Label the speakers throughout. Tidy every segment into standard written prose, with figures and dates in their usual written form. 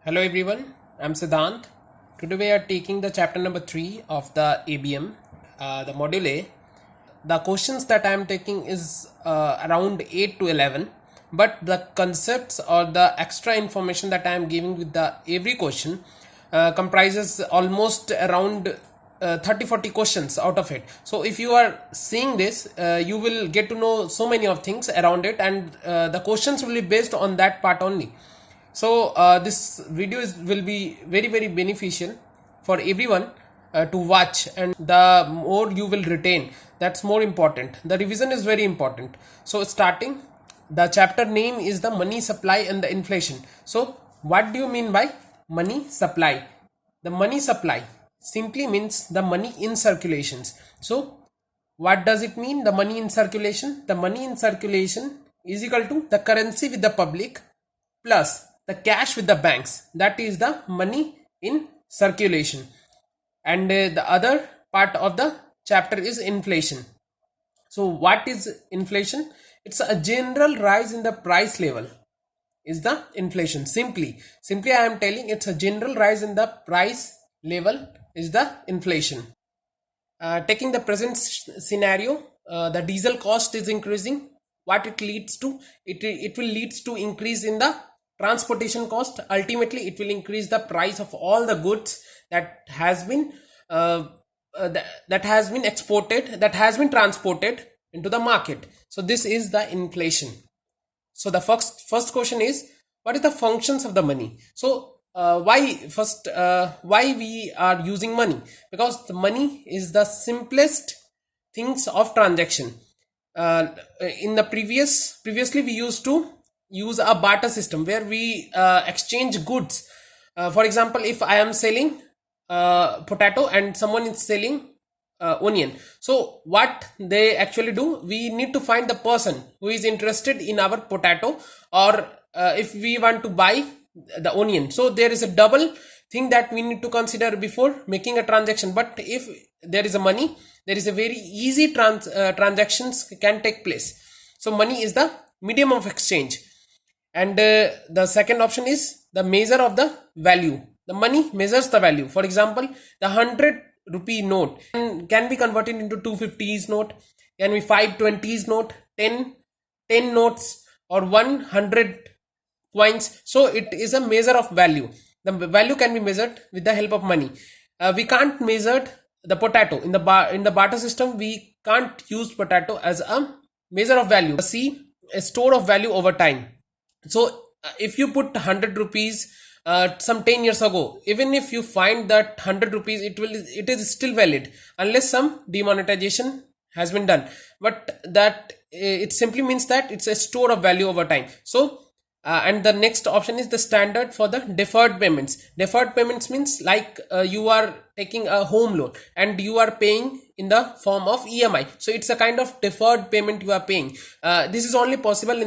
Speaker 1: Hello everyone, I'm Siddhant. Today we are taking the chapter number 3 of the ABM, the module A. The questions that I am taking is around 8 to 11, but the concepts or the extra information that I am giving with the every question comprises almost around 30-40 questions out of it. So if you are seeing this, you will get to know so many of things around it, and the questions will be based on that part only. So this video will be very beneficial for everyone to watch, and the more you will retain, that's more important. The revision is very important. So starting, the chapter name is the money supply and the inflation. So what do you mean by money supply? The money supply simply means the money in circulations. So what does it mean, the money in circulation? The money in circulation is equal to the currency with the public plus the cash with the banks. That is the money in circulation. And the other part of the chapter is inflation. So what is inflation? It's a general rise in the price level is the inflation. Simply I am telling, it's a general rise in the price level is the inflation. Taking the present scenario, the diesel cost is increasing. What it leads to? It will leads to increase in the transportation cost. Ultimately it will increase the price of all the goods that has been exported, that has been transported into the market. So this is the inflation. So the first question is, what is the functions of the money? So why we are using money? Because the money is the simplest things of transaction. In the previously we used to use a barter system where we exchange goods. For example, if I am selling potato and someone is selling onion, so what they actually do, we need to find the person who is interested in our potato, or if we want to buy the onion. So there is a double thing that we need to consider before making a transaction. But if there is a money, there is a very easy transactions can take place. So money is the medium of exchange. And the second option is the measure of the value. The money measures the value. For example, the 100 rupee note can be converted into 250s note, can be 520s note, 10 notes, or 100 coins. So it is a measure of value. The value can be measured with the help of money. We can't measure the potato in the barter system. We can't use potato as a measure of value. See, a store of value over time. So if you put 100 rupees some 10 years ago, even if you find that 100 rupees, it is still valid unless some demonetization has been done. But that it simply means that it's a store of value over time. So and the next option is the standard for the deferred payments. Deferred payments means like you are taking a home loan and you are paying in the form of EMI. So it's a kind of deferred payment you are paying. This is only possible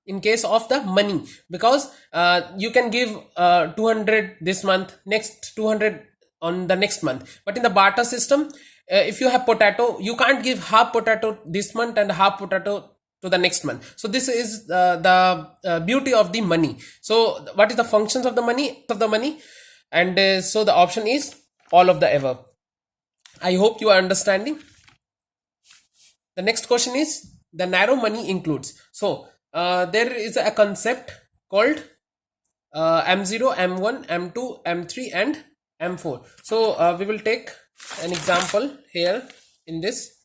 Speaker 1: in case of the money, because you can give 200 this month, next 200 on the next month. But in the barter system, if you have potato, you can't give half potato this month and half potato to the next month. So this is the beauty of the money. So what is the functions of the money? And so the option is all of the above. I hope you are understanding. The next question is, the narrow money includes. So there is a concept called M0, M1, M2, M3 and M4. So we will take an example here in this.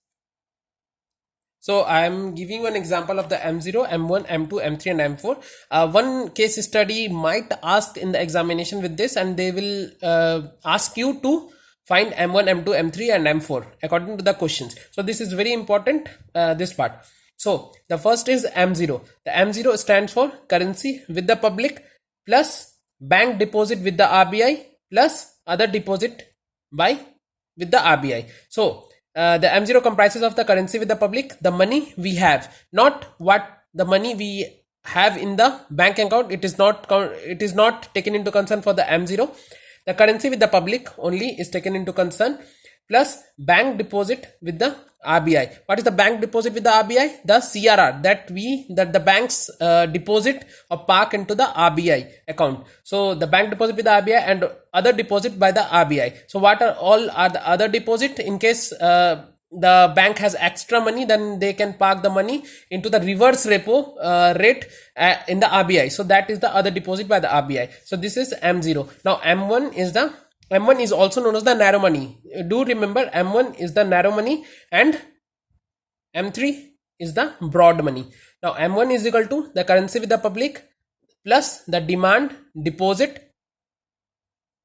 Speaker 1: So I am giving you an example of the M0, M1, M2, M3 and M4. One case study might ask in the examination with this, and they will ask you to find M1, M2, M3 and M4 according to the questions. So this is very important, this part. So the first is M0. The M0 stands for currency with the public plus bank deposit with the RBI plus other deposit with the RBI. So the M0 comprises of the currency with the public, the money we have, not what the money we have in the bank account. It is not taken into concern for the M0. The currency with the public only is taken into concern. plus bank deposit with the RBI. What is the bank deposit with the RBI? The CRR that the banks deposit or park into the RBI account. So the bank deposit with the RBI and other deposit by the RBI. So what are the other deposit? In case the bank has extra money, then they can park the money into the reverse repo rate in the RBI. So that is the other deposit by the RBI. So this is M0. Now M1 is also known as the narrow money. Do remember, M1 is the narrow money and M3 is the broad money. Now M1 is equal to the currency with the public plus the demand deposit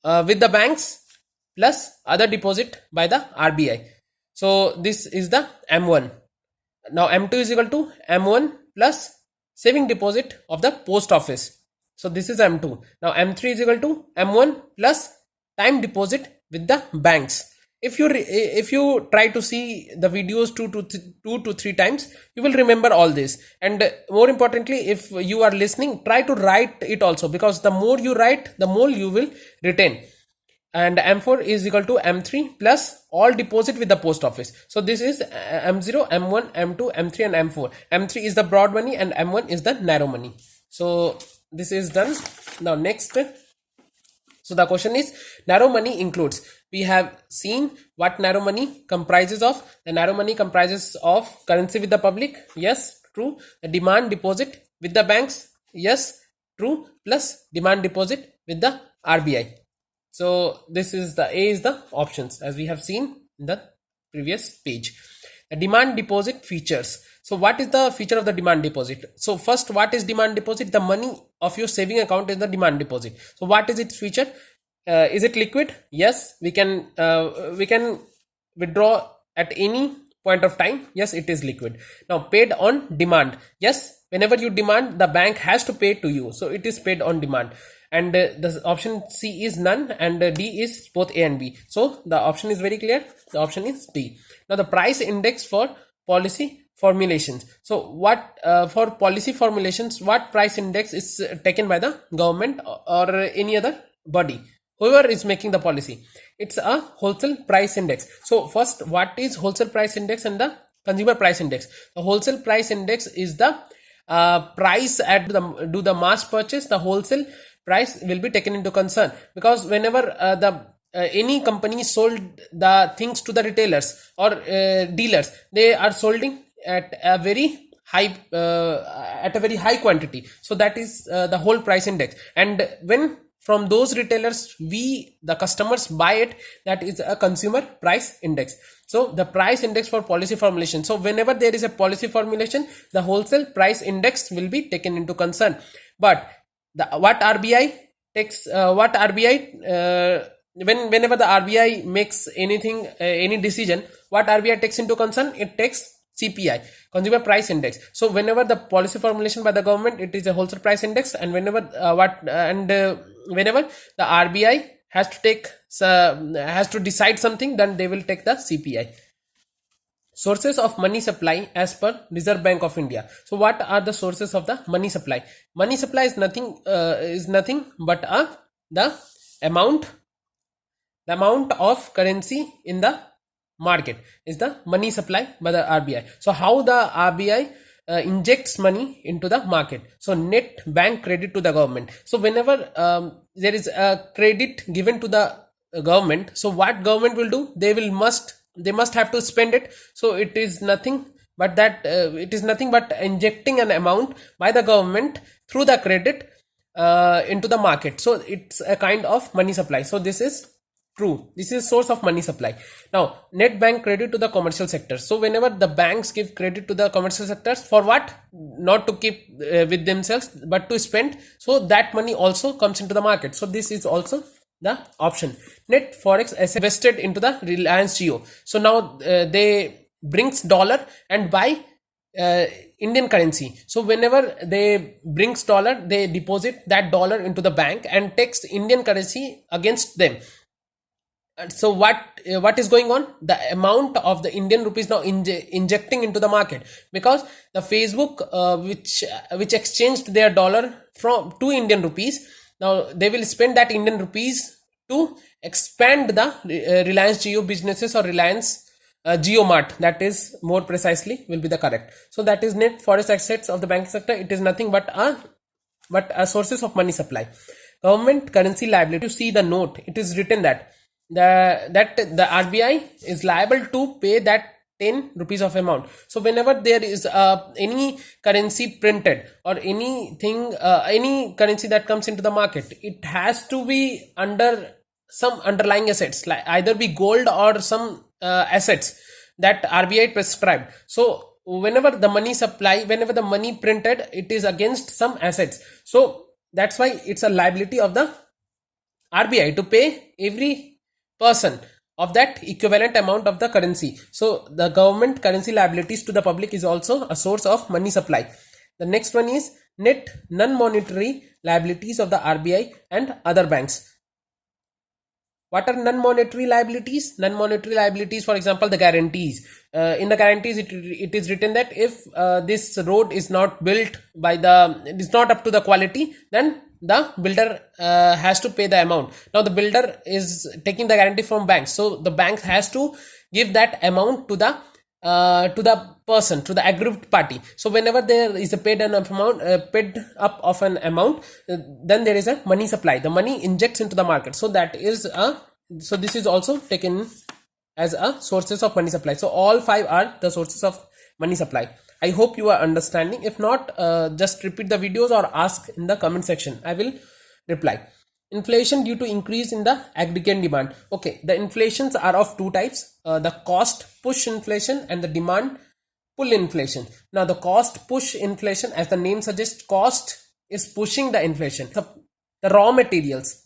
Speaker 1: with the banks plus other deposit by the RBI. So this is the M1. Now M2 is equal to M1 plus saving deposit of the post office. So this is M2. Now M3 is equal to M1 plus time deposit with the banks. If you try to see the videos two to three times, you will remember all this. And more importantly, if you are listening, try to write it also, because the more you write, the more you will retain. And M4 is equal to M3 plus all deposit with the post office. So this is M0, M1, M2, M3 and M4. M3 is the broad money and M1 is the narrow money. So this is done. Now next. So the question is, narrow money includes. We have seen what narrow money comprises of. The narrow money comprises of currency with the public. Yes, true. The demand deposit with the banks. Yes, true. Plus demand deposit with the RBI. So this is the A is the options, as we have seen in the previous page. The demand deposit features. So what is the feature of the demand deposit? So first, what is demand deposit? The money of your saving account is the demand deposit. So what is its feature? Is it liquid? Yes, we can withdraw at any point of time. Yes, it is liquid. Now paid on demand. Yes, whenever you demand, the bank has to pay to you. So it is paid on demand. And the option C is none, and D is both A and B. So the option is very clear. The option is D. Now the price index for policy formulations. So what for policy formulations, what price index is taken by the government or any other body, whoever is making the policy? It's a wholesale price index. So first, what is wholesale price index and the consumer price index? The wholesale price index is the price at the mass purchase. The wholesale price will be taken into concern, because whenever any company sold the things to the retailers or dealers, they are solding at a very high quantity. So that is the whole price index. And when from those retailers the customers buy it, that is a consumer price index. So the price index for policy formulation. So whenever there is a policy formulation, the wholesale price index will be taken into concern. But whenever the RBI makes any decision, what RBI takes into concern? It takes CPI, consumer price index. So whenever the policy formulation by the government, it is a wholesale price index, and whenever the RBI has to decide something, then they will take the CPI. Sources of money supply as per Reserve Bank of India. So what are the sources of the money supply? Money supply is nothing but the amount of currency in the market is the money supply by the RBI. So how the RBI injects money into the market? So net bank credit to the government. So whenever there is a credit given to the government, so what government will do? They must have to spend it. So it is nothing but injecting an amount by the government through the credit into the market. So it's a kind of money supply. So this is true. This is source of money supply. Now net bank credit to the commercial sector. So whenever the banks give credit to the commercial sectors, for what? Not to keep with themselves, but to spend. So that money also comes into the market. So this is also the option. Net forex asset invested into the Reliance Jio. So now they brings dollar and buy Indian currency. So whenever they brings dollar, they deposit that dollar into the bank and takes Indian currency against them. So what is going on? The amount of the Indian rupees now injecting into the market, because the Facebook which exchanged their dollar to Indian rupees, now they will spend that Indian rupees to expand the Reliance Jio businesses or Reliance Geomart, that is more precisely will be the correct. So that is net forest assets of the banking sector. It is nothing but a sources of money supply. Government currency liability. You see the note, it is written that the RBI is liable to pay that 10 rupees of amount. So whenever there is any currency printed or anything, any currency that comes into the market, it has to be under some underlying assets, like either be gold or some assets that RBI prescribed. So whenever the money supply, whenever the money printed, it is against some assets. So that's why it's a liability of the RBI to pay every person of that equivalent amount of the currency. So the government currency liabilities to the public is also a source of money supply. The next one is net non-monetary liabilities of the RBI and other banks. What are non-monetary liabilities? Non-monetary liabilities, for example, the guarantees. In the guarantees, it is written that if this road is not built by it is not up to the quality, then the builder has to pay the amount. Now the builder is taking the guarantee from banks, so the bank has to give that amount to the person, to the aggrieved party. So whenever there is a paid up of an amount, then there is a money supply. The money injects into the market. So that is so this is also taken as a sources of money supply. So all five are the sources of money supply. I hope you are understanding. If not, just repeat the videos or ask in the comment section. I will reply. Inflation due to increase in the aggregate demand. Okay, the inflations are of two types, the cost push inflation and the demand pull inflation. Now the cost push inflation, as the name suggests, cost is pushing the inflation. The raw materials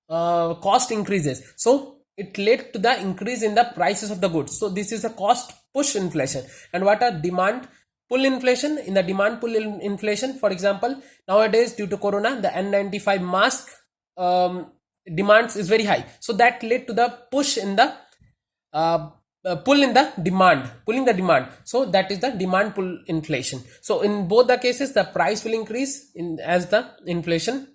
Speaker 1: cost increases, so it led to the increase in the prices of the goods. So this is a cost push inflation. And what are demand pull inflation? In the demand pull inflation, for example, nowadays due to corona, the N95 mask demands is very high, so that led to the push in the pulling the demand. So that is the demand pull inflation. So in both the cases, the price will increase as the inflation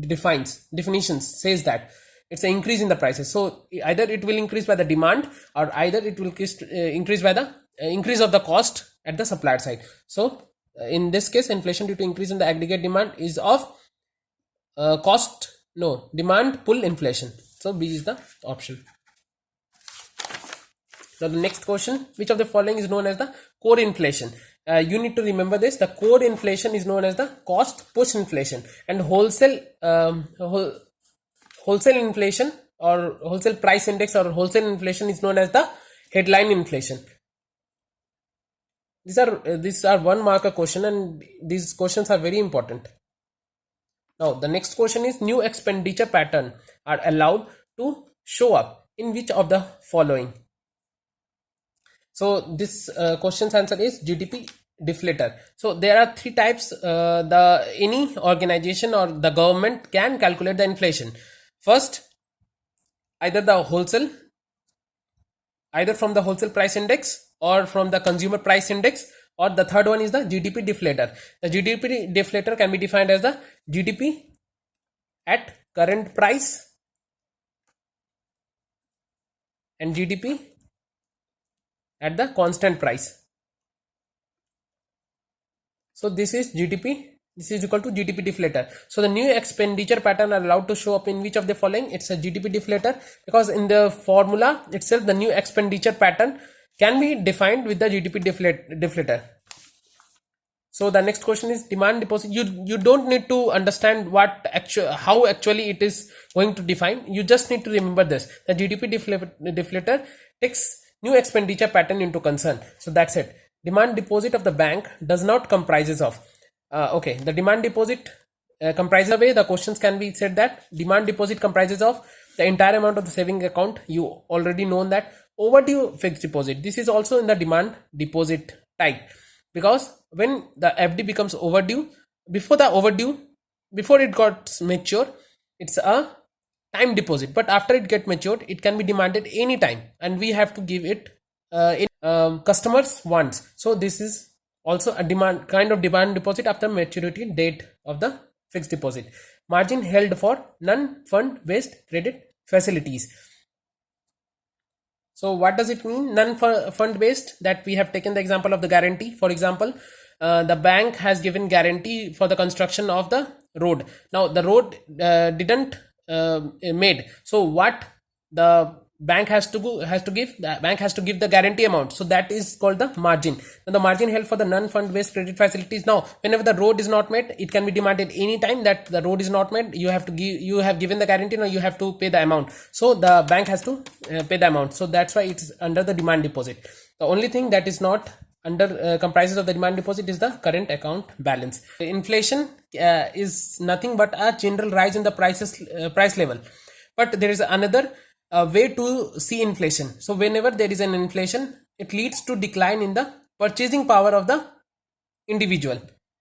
Speaker 1: definitions says that it's an increase in the prices. So either it will increase by the demand, or either it will increase by the increase of the cost at the supplier side. So in this case, inflation due to increase in the aggregate demand is of demand pull inflation. So B is the option. Now the next question, which of the following is known as the core inflation? You need to remember this. The core inflation is known as the cost push inflation, and wholesale inflation or wholesale price index or wholesale inflation is known as the headline inflation. These are 1 marker question, and these questions are very important. Now the next question is, new expenditure pattern are allowed to show up in which of the following? So this question's answer is GDP deflator. So there are 3 types any organization or the government can calculate the inflation. First, either from the wholesale price index or from the consumer price index, or the third one is the GDP deflator. The GDP deflator can be defined as the GDP at current price and GDP at the constant price. So this is GDP. This is equal to GDP deflator. So the new expenditure pattern are allowed to show up in which of the following? It's a GDP deflator, because in the formula itself, the new expenditure pattern can be defined with the GDP deflator. So the next question is demand deposit. You don't need to understand how actually it is going to define. You just need to remember this. The GDP deflator takes new expenditure pattern into concern. So that's it. Demand deposit of the bank does not comprises of. The demand deposit comprises away. The questions can be said that demand deposit comprises of the entire amount of the saving account. You already know that. Overdue fixed deposit. This is also in the demand deposit type, because when the FD becomes overdue, before it got mature, it's a time deposit, but after it get matured, it can be demanded anytime, and we have to give it customers wants. So this is also a demand deposit after maturity date of the fixed deposit. margin held for non-fund based credit facilities. So what does it mean, non-fund based? That we have taken the example of the guarantee. For example, the bank has given guarantee for the construction of the road. Now the road didn't made. So what the bank has to give the guarantee amount. So that is called the margin. Now the margin held for the non-fund based credit facilities. Now whenever the road is not made, it can be demanded any time that the road is not made. You have given the guarantee. Now you have to pay the amount. So the bank has to pay the amount. So that's why it's under the demand deposit. The only thing that is not under comprises of the demand deposit is the current account balance. Inflation is nothing but a general rise in the price level. But there is another way to see inflation. So whenever there is an inflation, it leads to decline in the purchasing power of the individual.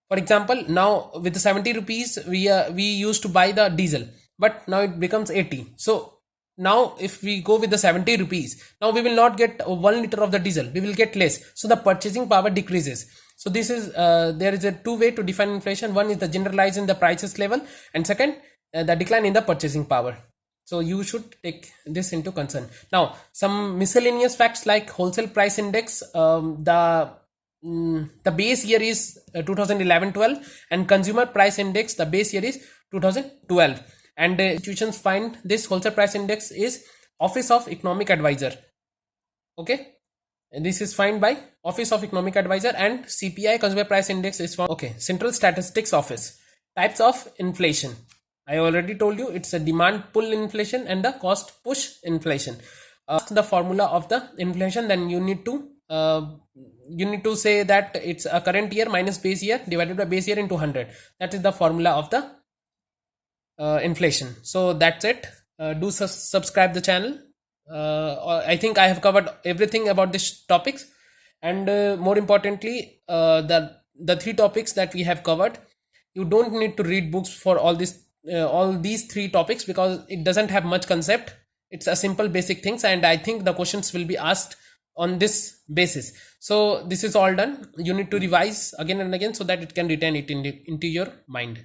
Speaker 1: For example, now with the 70 rupees we used to buy the diesel, but now it becomes 80. So now if we go with the 70 rupees, now we will not get 1 liter of the diesel, we will get less. So the purchasing power decreases. So this is there is a two way to define inflation. One is the generalized in the prices level, and second the decline in the purchasing power. So you should take this into concern. Now some miscellaneous facts like wholesale price index, the base year is 2011-12, and consumer price index, the base year is 2012. And institutions find this wholesale price index is Office of Economic Advisor. Okay, and this is found by Office of Economic Advisor. And CPI, consumer price index, is from Central Statistics Office. Types of inflation, I already told you, it's a demand pull inflation and the cost push inflation. The formula of the inflation, then you need to say that it's a current year minus base year divided by base year into 100. That is the formula of the inflation. So that's it. Do subscribe the channel. I think I have covered everything about this topics, and more importantly, the three topics that we have covered. You don't need to read books for all these three topics, because it doesn't have much concept. It's a simple basic things, and I think the questions will be asked on this basis. So this is all done. You need to revise again and again so that it can retain it into your mind.